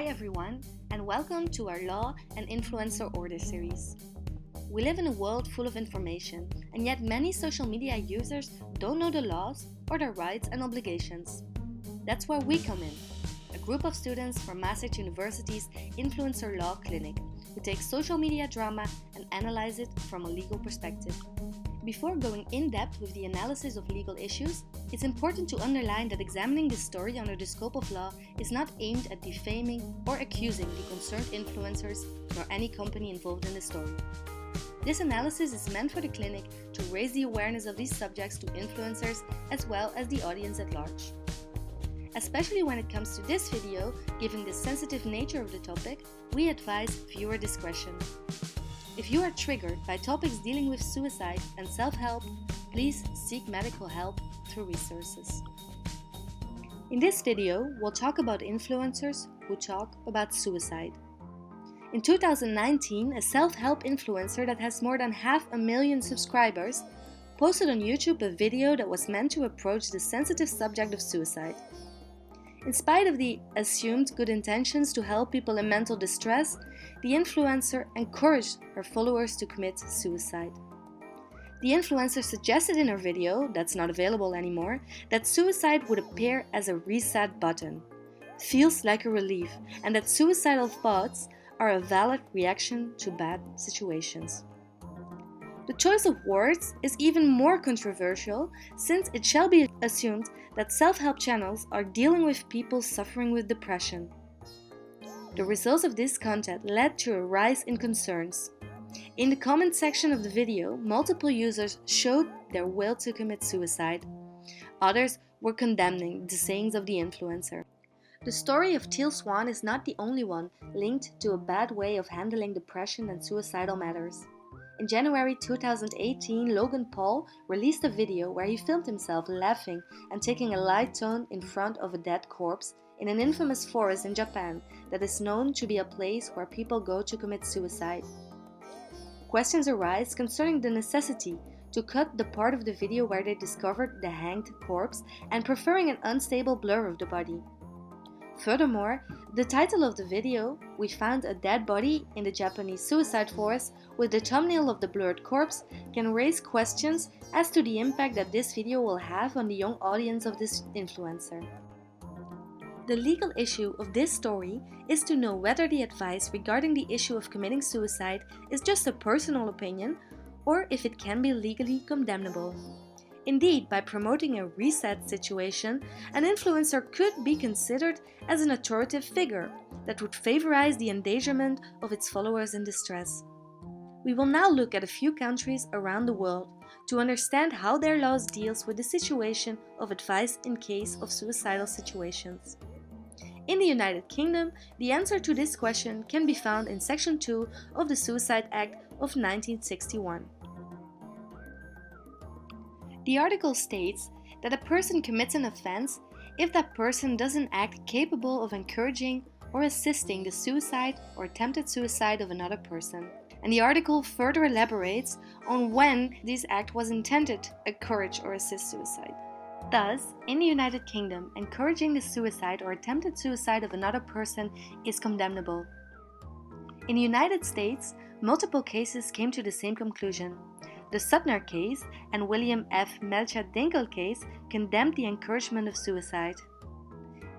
Hi everyone, and welcome to our Law and Influencer Order series. We live in a world full of information, and yet many social media users don't know the laws or their rights and obligations. That's where we come in, a group of students from Maastricht University's Influencer Law Clinic, who take social media drama and analyze it from a legal perspective. Before going in-depth with the analysis of legal issues, it's important to underline that examining this story under the scope of law is not aimed at defaming or accusing the concerned influencers nor any company involved in the story. This analysis is meant for the clinic to raise the awareness of these subjects to influencers as well as the audience at large. Especially when it comes to this video, given the sensitive nature of the topic, we advise viewer discretion. If you are triggered by topics dealing with suicide and self-help, please seek medical help through resources. In this video, we'll talk about influencers who talk about suicide. In 2019, a self-help influencer that has more than 500,000 subscribers posted on YouTube a video that was meant to approach the sensitive subject of suicide. In spite of the assumed good intentions to help people in mental distress, the influencer encouraged her followers to commit suicide. The influencer suggested in her video, that's not available anymore, that suicide would appear as a reset button. Feels like a relief, and that suicidal thoughts are a valid reaction to bad situations. The choice of words is even more controversial, since it shall be assumed that self-help channels are dealing with people suffering with depression. The results of this content led to a rise in concerns. In the comment section of the video, multiple users showed their will to commit suicide. Others were condemning the sayings of the influencer. The story of Teal Swan is not the only one linked to a bad way of handling depression and suicidal matters. In January 2018, Logan Paul released a video where he filmed himself laughing and taking a light tone in front of a dead corpse in an infamous forest in Japan that is known to be a place where people go to commit suicide. Questions arise concerning the necessity to cut the part of the video where they discovered the hanged corpse and preferring an unstable blur of the body. Furthermore, the title of the video, "We found a dead body in the Japanese suicide forest with the thumbnail of the blurred corpse," can raise questions as to the impact that this video will have on the young audience of this influencer. The legal issue of this story is to know whether the advice regarding the issue of committing suicide is just a personal opinion or if it can be legally condemnable. Indeed, by promoting a reset situation, an influencer could be considered as an authoritative figure that would favorize the endangerment of its followers in distress. We will now look at a few countries around the world to understand how their laws deals with the situation of advice in case of suicidal situations. In the United Kingdom, the answer to this question can be found in Section 2 of the Suicide Act of 1961. The article states that a person commits an offense if that person doesn't act capable of encouraging or assisting the suicide or attempted suicide of another person. And the article further elaborates on when this act was intended to encourage or assist suicide. Thus, in the United Kingdom, encouraging the suicide or attempted suicide of another person is condemnable. In the United States, multiple cases came to the same conclusion. The Suttner case and William F. Melchett-Dinkel case condemned the encouragement of suicide.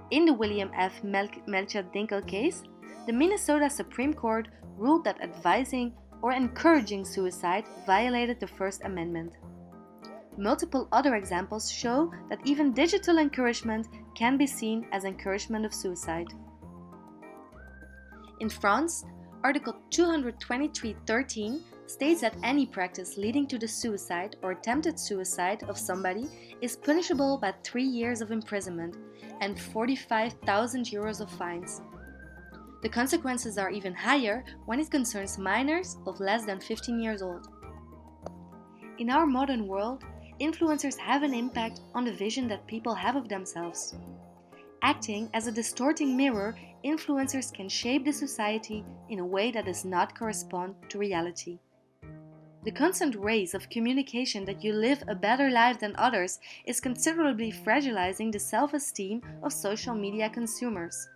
In the William F. Melchett-Dinkel case, the Minnesota Supreme Court ruled that advising or encouraging suicide violated the First Amendment. Multiple other examples show that even digital encouragement can be seen as encouragement of suicide. In France, Article 223.13 states that any practice leading to the suicide or attempted suicide of somebody is punishable by 3 years of imprisonment and 45,000 euros of fines. The consequences are even higher when it concerns minors of less than 15 years old. In our modern world, influencers have an impact on the vision that people have of themselves. Acting as a distorting mirror, influencers can shape the society in a way that does not correspond to reality. The constant race of communication that you live a better life than others is considerably fragilizing the self-esteem of social media consumers.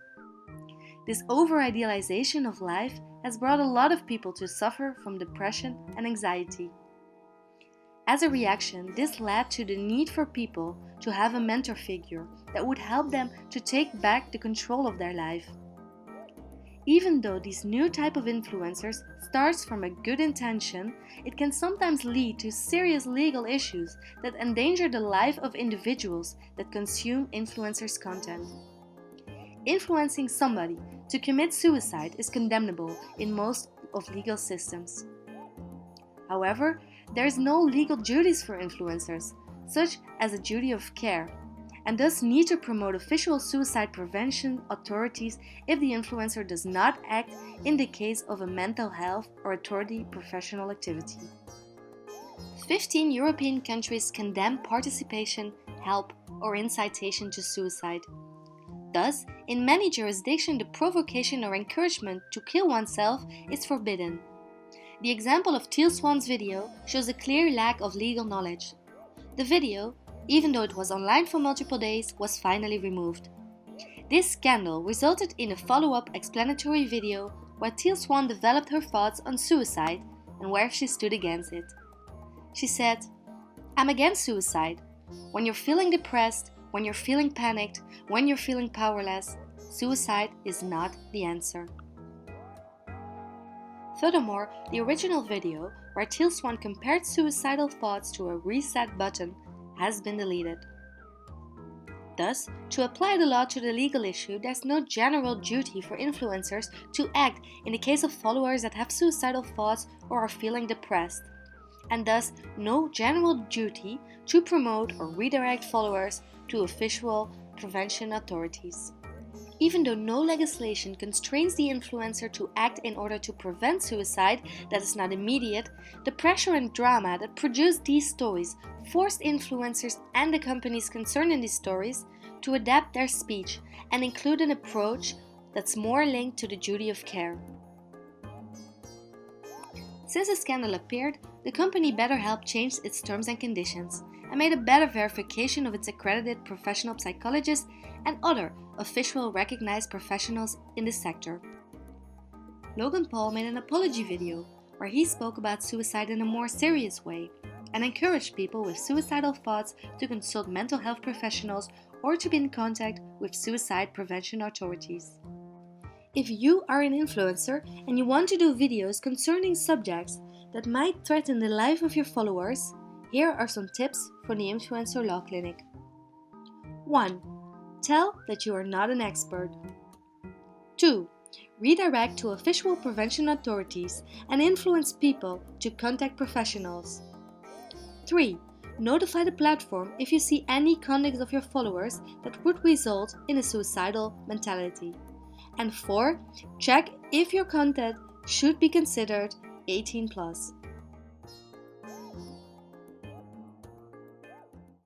This over-idealization of life has brought a lot of people to suffer from depression and anxiety. As a reaction, this led to the need for people to have a mentor figure that would help them to take back the control of their life. Even though this new type of influencers starts from a good intention, it can sometimes lead to serious legal issues that endanger the life of individuals that consume influencers' content. Influencing somebody to commit suicide is condemnable in most of legal systems. However, there is no legal duties for influencers, such as a duty of care, and thus need to promote official suicide prevention authorities if the influencer does not act in the case of a mental health or authority professional activity. 15 European countries condemn participation, help, or incitation to suicide. Thus, in many jurisdictions, the provocation or encouragement to kill oneself is forbidden. The example of Teal Swan's video shows a clear lack of legal knowledge. The video, even though it was online for multiple days, was finally removed. This scandal resulted in a follow-up explanatory video where Teal Swan developed her thoughts on suicide and where she stood against it. She said, "I'm against suicide. When you're feeling depressed, when you're feeling panicked, when you're feeling powerless, suicide is not the answer." Furthermore, the original video, where Teal Swan compared suicidal thoughts to a reset button, has been deleted. Thus, to apply the law to the legal issue, there's no general duty for influencers to act in the case of followers that have suicidal thoughts or are feeling depressed, and thus no general duty to promote or redirect followers to official prevention authorities. Even though no legislation constrains the influencer to act in order to prevent suicide that is not immediate, the pressure and drama that produced these stories forced influencers and the companies concerned in these stories to adapt their speech and include an approach that's more linked to the duty of care. Since the scandal appeared, the company BetterHelp changed its terms and conditions and made a better verification of its accredited professional psychologists and other official recognized professionals in the sector. Logan Paul made an apology video where he spoke about suicide in a more serious way and encouraged people with suicidal thoughts to consult mental health professionals or to be in contact with suicide prevention authorities. If you are an influencer and you want to do videos concerning subjects that might threaten the life of your followers, here are some tips for the Influencer Law Clinic. 1. Tell that you are not an expert. 2. Redirect to official prevention authorities and influence people to contact professionals. 3. Notify the platform if you see any conduct of your followers that would result in a suicidal mentality. And 4. Check if your content should be considered 18+.